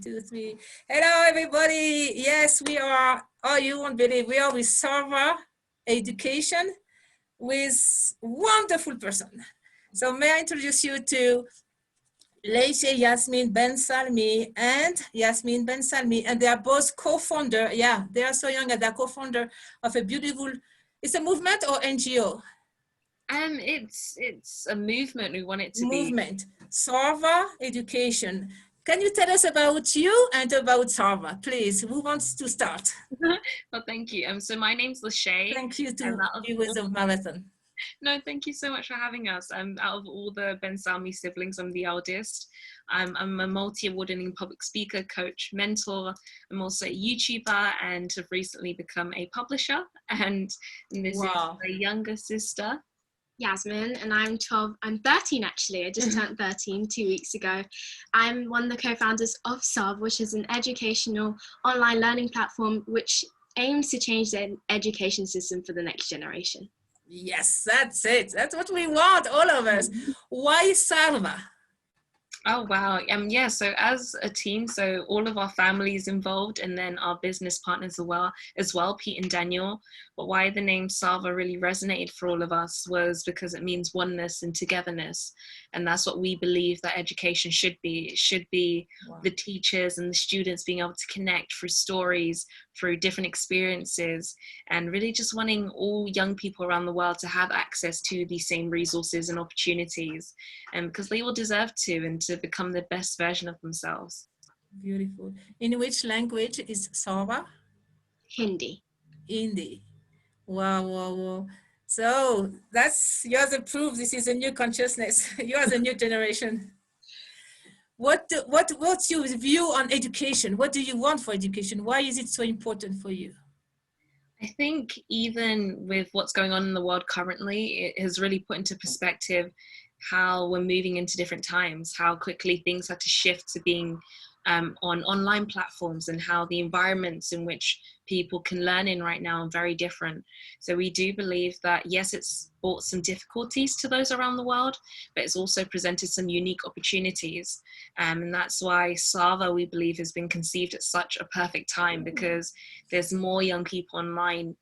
Two, three. Hello, everybody. Yes, we are. Oh, you won't believe we are with Sarva Education with wonderful person. So may I introduce you to Leisha Yasmin Ben Salmi and Yasmin Ben Salmi, and they are both co-founder. Yeah, they are so young and they're co-founder of a beautiful. It's a movement or NGO? It's a movement. We want it to be movement. Sarva Education. Can you tell us about you and about Sarva, please? Who wants to start? Well, thank you. So my name's Lachey. Thank you to viewers of Marathon. No, thank you so much for having us. Out of all the Ben Salmi siblings, I'm the eldest. I'm a multi-award-winning public speaker, coach, mentor. I'm also a YouTuber and have recently become a publisher. And this is my younger sister, Yasmin, and I'm 12. I'm 13 actually. I just turned 13 2 weeks ago. I'm one of the co-founders of Sarva, which is an educational online learning platform which aims to change the education system for the next generation. Yes, that's it. That's what we want, all of us. Why Sarva? Oh, wow. Yeah, so as a team, so all of our families involved and then our business partners as well, Pete and Daniel. But why the name Sarva really resonated for all of us was because it means oneness and togetherness. And that's what we believe that education should be. It should be the teachers and the students being able to connect through stories, through different experiences, and really just wanting all young people around the world to have access to these same resources and opportunities, and because they all deserve to, and to become the best version of themselves. Beautiful. In which language is Sarva? Hindi. Hindi. Wow, wow, wow. So you're the proof this is a new consciousness. You are the new generation. What's your view on education? What do you want for education? Why is it so important for you? I think even with what's going on in the world currently, it has really put into perspective how we're moving into different times, how quickly things have to shift to being on online platforms, and how the environments in which people can learn in right now are very different. So we do believe that, yes, it's brought some difficulties to those around the world, but it's also presented some unique opportunities. And that's why Sarva, we believe, has been conceived at such a perfect time, because there's more young people online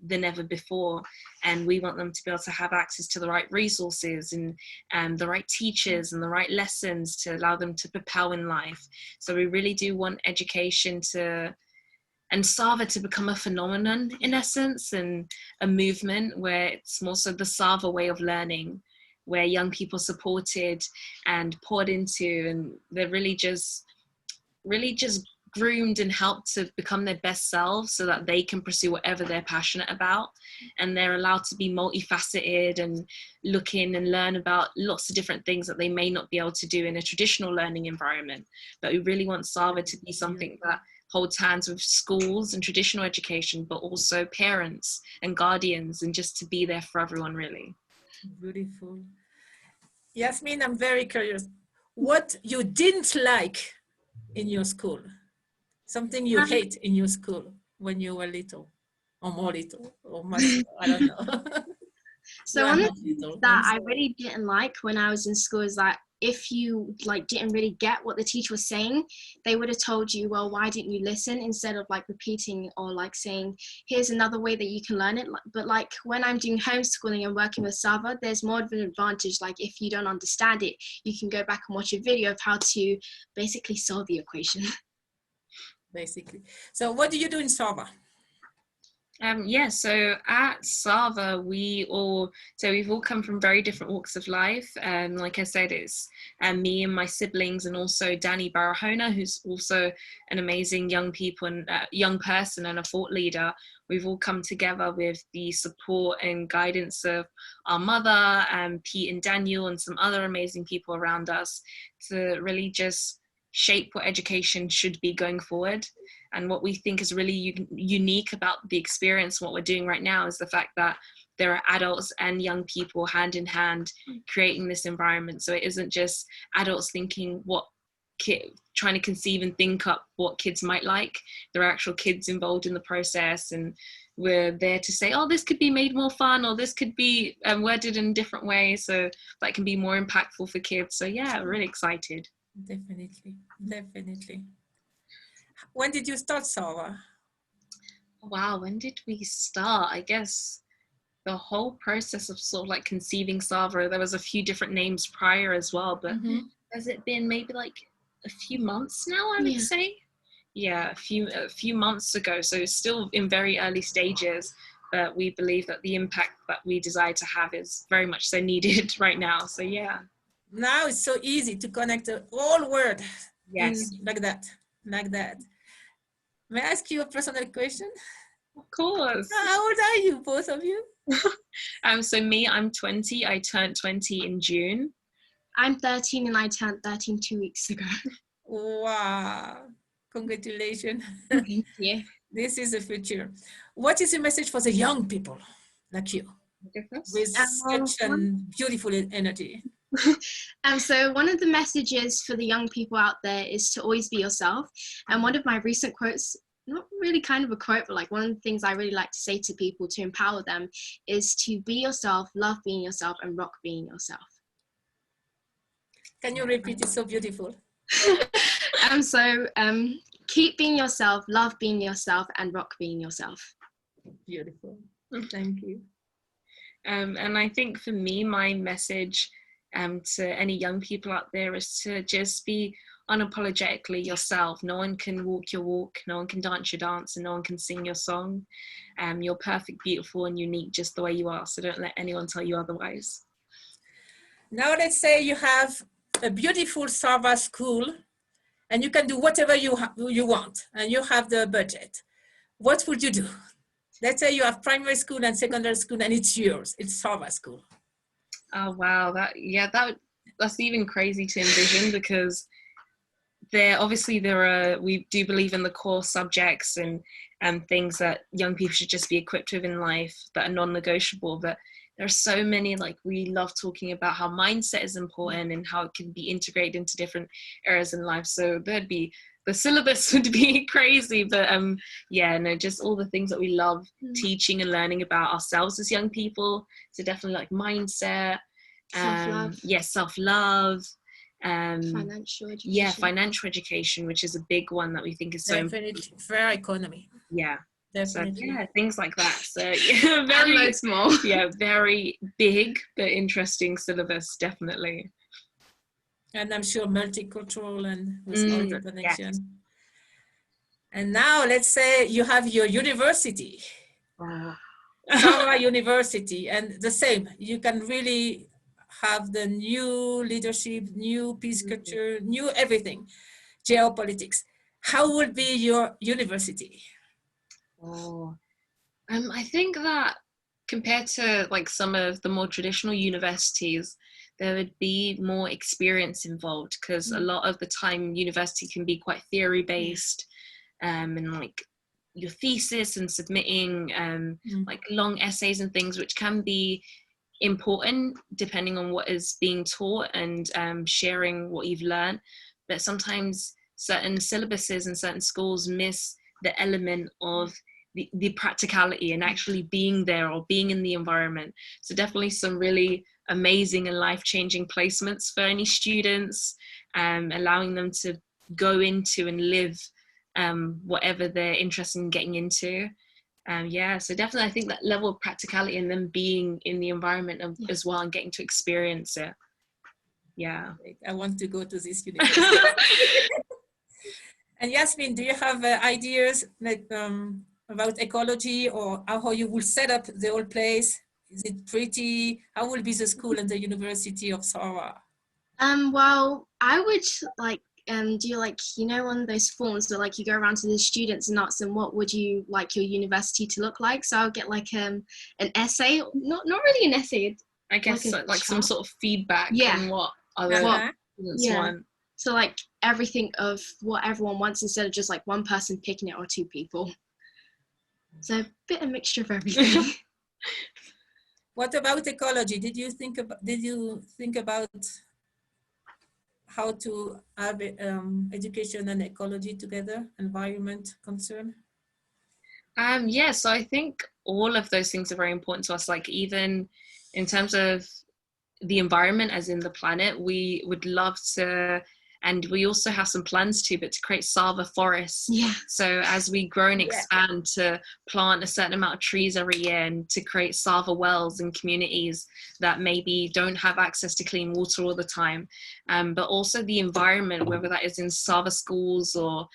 than ever before, and we want them to be able to have access to the right resources and the right teachers and the right lessons to allow them to propel in life. So we really do want education and Sarva to become a phenomenon in essence, and a movement where it's more so the Sarva way of learning, where young people are supported and poured into, and they're really just groomed and helped to become their best selves so that they can pursue whatever they're passionate about, and they're allowed to be multifaceted and look in and learn about lots of different things that they may not be able to do in a traditional learning environment. But we really want Sarva to be something that holds hands with schools and traditional education, but also parents and guardians, and just to be there for everyone, really. Beautiful. Yasmin, I'm very curious. What you didn't like in your school? Something you hate in your school when you were little, or more little, or much, I don't know. So one of the things that I really didn't like when I was in school is that if you didn't really get what the teacher was saying, they would have told you, well, why didn't you listen, instead of repeating or saying, here's another way that you can learn it. But when I'm doing homeschooling and working with Sarva, there's more of an advantage. If you don't understand it, you can go back and watch a video of how to basically solve the equation. Basically. So what do you do in Sarva? So at Sarva, we've all come from very different walks of life. Like I said, it's me and my siblings, and also Danny Barahona, who's also an amazing young person and a thought leader. We've all come together with the support and guidance of our mother, and Pete and Daniel, and some other amazing people around us, to really just shape what education should be going forward. And what we think is really unique about the experience, what we're doing right now, is the fact that there are adults and young people hand in hand creating this environment. So it isn't just adults thinking trying to conceive and think up what kids might like. There are actual kids involved in the process, and we're there to say, oh, this could be made more fun, or this could be worded in a different way, so that can be more impactful for kids. So yeah, really excited. Definitely. When did you start Sarva? Wow, when did we start? I guess the whole process of sort of like conceiving Sarva, there was a few different names prior as well, but has it been maybe like a few months now, I would say? Yeah, a few months ago. So it's still in very early stages, but we believe that the impact that we desire to have is very much so needed right now. So yeah. Now it's so easy to connect the whole world like that. May I ask you a personal question? Of course. How old are you, both of you? So me, I'm 20. I turned 20 in June. I'm 13 and I turned 13 2 weeks ago. Wow. Congratulations. Thank you. This is the future. What is your message for the young people like you with such a beautiful energy? So one of the messages for the young people out there is to always be yourself. And one of my recent quotes, not really kind of a quote, but like one of the things I really like to say to people to empower them is to be yourself, love being yourself, and rock being yourself. Can you repeat? It's so beautiful. Keep being yourself, love being yourself, and rock being yourself. Beautiful. Thank you. And I think for me, my message to any young people out there is to just be unapologetically yourself. No one can walk your walk, no one can dance your dance, and no one can sing your song. You're perfect, beautiful, and unique just the way you are. So don't let anyone tell you otherwise. Now let's say you have a beautiful Sarva school and you can do whatever you want and you have the budget. What would you do? Let's say you have primary school and secondary school and it's yours. It's Sarva school. Oh wow, that's even crazy to envision, because we do believe in the core subjects and things that young people should just be equipped with in life that are non-negotiable, but there are so many, like we love talking about how mindset is important and how it can be integrated into different areas in life. So the syllabus would be crazy, but just all the things that we love teaching and learning about ourselves as young people. So definitely like mindset, self-love, financial education. Financial education, which is a big one that we think is so important. Fair economy. Yeah. Definitely. So, things like that. So very small. Yeah, very big but interesting syllabus, definitely. And I'm sure multicultural and with all the connection. Yes. And now let's say you have your university, Sarva University, and the same. You can really have the new leadership, new peace culture, new everything, geopolitics. How would be your university? I think that compared to like some of the more traditional universities, there would be more experience involved, because a lot of the time university can be quite theory based, and like your thesis and submitting like long essays and things, which can be important depending on what is being taught and sharing what you've learned. But sometimes certain syllabuses and certain schools miss the element of the practicality and actually being there or being in the environment. So definitely some really amazing and life-changing placements for any students, allowing them to go into and live whatever they're interested in getting into. So definitely I think that level of practicality and them being in the environment as well and getting to experience it. Yeah. I want to go to this university. And Yasmin, do you have ideas like about ecology or how you will set up the whole place? Is it pretty? How will be the school and the University of Sarva? Well, I would like do like, you know, one of those forms where like you go around to the students and ask them what would you like your university to look like. So I'll get like an essay, not really an essay. I guess like some sort of feedback on what other students want. So like everything of what everyone wants instead of just like one person picking it or two people. So a bit of mixture of everything. What about ecology? Did you think about how to have education and ecology together, environment concern? So I think all of those things are very important to us. Like even in terms of the environment, as in the planet, we would love to And we also have some plans to create Sarva forests. Yeah. So as we grow and expand, to plant a certain amount of trees every year, and to create Sarva wells in communities that maybe don't have access to clean water all the time. But also the environment, whether that is in Sarva schools or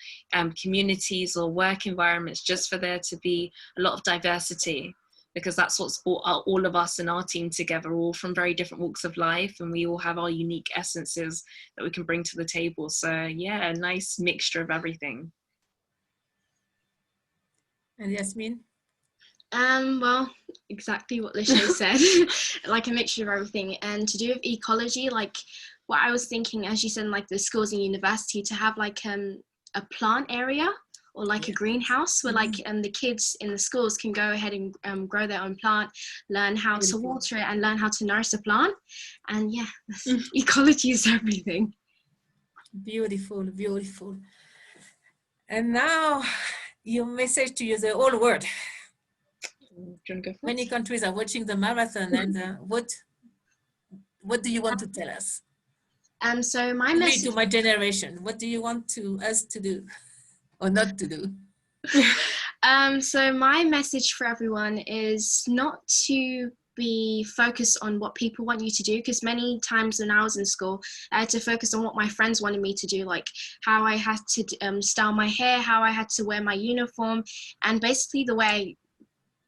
communities or work environments, just for there to be a lot of diversity. Because that's what's brought all of us in our team together, all from very different walks of life, and we all have our unique essences that we can bring to the table. So yeah, a nice mixture of everything. And Yasmin? Well, exactly what Lishay said, like a mixture of everything. And to do with ecology, like what I was thinking, as you said, like the schools and university, to have like a plant area, or like a greenhouse where like the kids in the schools can go ahead and grow their own plant, learn how to water it, and learn how to nourish the plant. And yeah, ecology is everything. Beautiful, beautiful. And now your message to the whole world. Many countries are watching the marathon, and what do you want to tell us? So my message to my generation, what do you want us to do or not to do? So my message for everyone is not to be focused on what people want you to do, because many times when I was in school, I had to focus on what my friends wanted me to do, like how I had to style my hair, how I had to wear my uniform, and basically the way I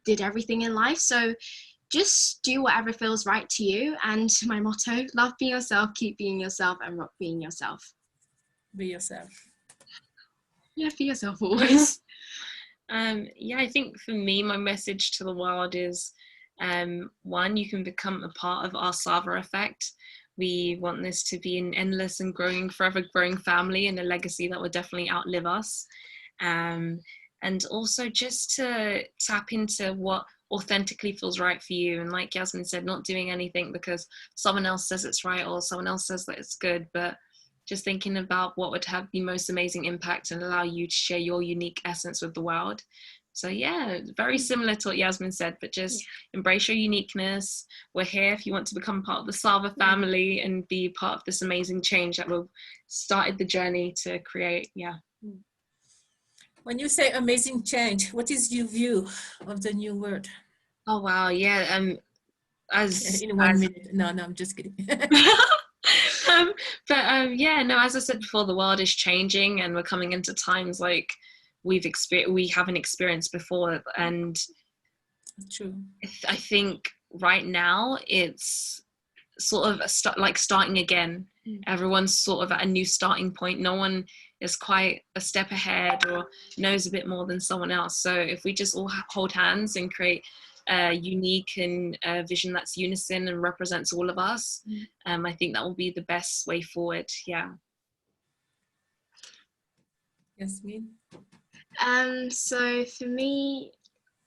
did everything in life. So just do whatever feels right to you. And my motto, love being yourself, keep being yourself, and rock being yourself. Be yourself. Yeah, be yourself always. Yeah, I think for me, my message to the world is, one, you can become a part of our Sarva effect. We want this to be an endless and growing, forever growing family, and a legacy that will definitely outlive us. And also just to tap into what authentically feels right for you. And like Yasmin said, not doing anything because someone else says it's right or someone else says that it's good, but just thinking about what would have the most amazing impact and allow you to share your unique essence with the world. So yeah, very similar to what Yasmin said, but just embrace your uniqueness. We're here if you want to become part of the Sarva family and be part of this amazing change that we've started the journey to create. Yeah. When you say amazing change, what is your view of the new word? Oh wow, yeah. In 1 minute. No, I'm just kidding. Yeah, no, as I said before, the world is changing and we're coming into times like we haven't experienced before. And true. I think right now it's sort of starting again. Everyone's sort of at a new starting point. No one is quite a step ahead or knows a bit more than someone else. So if we just all hold hands and create a unique and vision that's unison and represents all of us, I think that will be the best way forward. Yeah. Yasmin? So for me,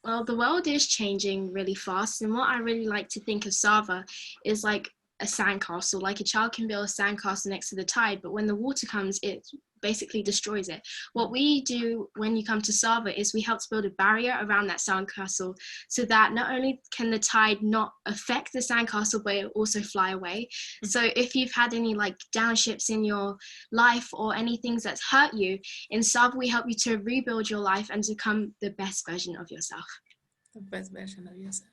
well, the world is changing really fast, and what I really like to think of Sarva is like a sandcastle. Like a child can build a sandcastle next to the tide, but when the water comes, it basically destroys it. What we do when you come to Sarva is we help to build a barrier around that sandcastle, so that not only can the tide not affect the sandcastle, but it also fly away. So if you've had any like downships in your life or any things that's hurt you, in Sarva we help you to rebuild your life and to become the best version of yourself. The best version of yourself.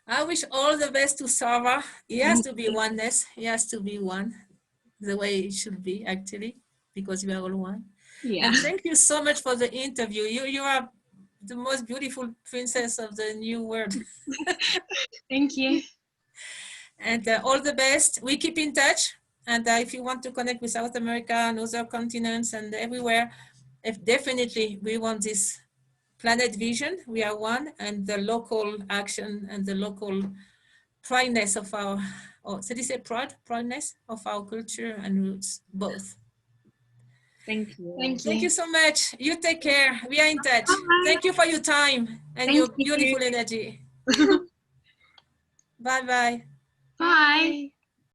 I wish all the best to Sarva. It has to be oneness. It has to be one, the way it should be actually, because we are all one. Yeah. And thank you so much for the interview. You are the most beautiful princess of the new world. Thank you. And all the best. We keep in touch. And if you want to connect with South America and other continents and everywhere, definitely we want this planet vision. We are one, and the local action and the local prideness of our, so they say prideness of our culture and roots, both. Thank you. Thank you so much. You take care. We are in touch. Bye. Thank you for your time and your beautiful energy. Bye-bye. Bye.